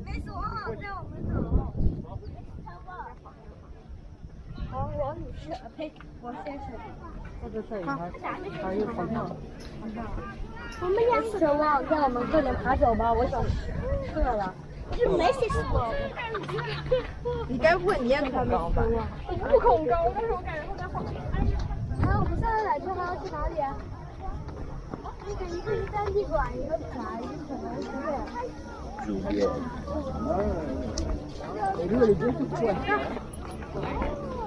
没锁好，带我们走。好，我女士，呸，我先生。还有朋友。我们俩死了，让我们快点爬走吧，我想撤了。是没谁说。你该不会你也恐高吧？我不恐高，但是我感觉后面好。哎，我们下来缆车还要去哪里啊？那个一个是三地馆，一个啥，一个什么之类的。酒店。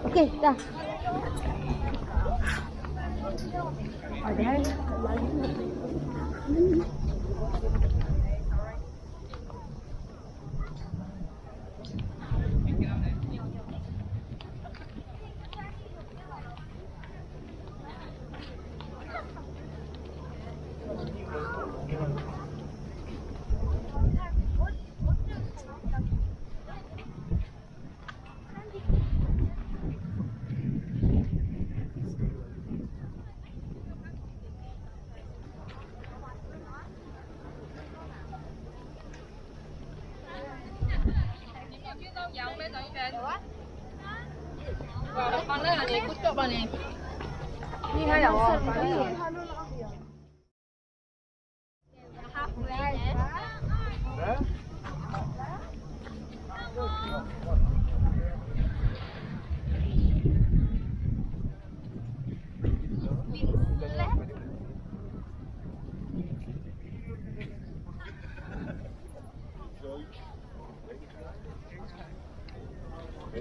OK， 到。好的。放那里，不叫吧你？你看有啊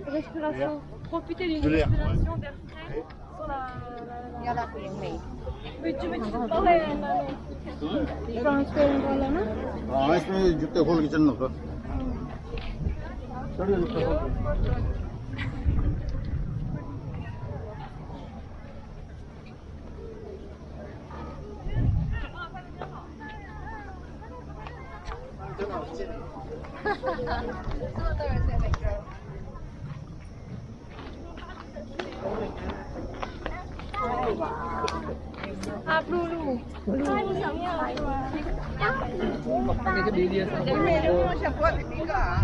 ？Respiration. Profitez d'une respiration d'air frais sur la. Oui, tu veux parler Tu peux respirer dans la main हाँ इसमें जूते खोल के चलना होगा啊，露露，啊，你想要是吧？那个弟弟，你没有想过这个啊？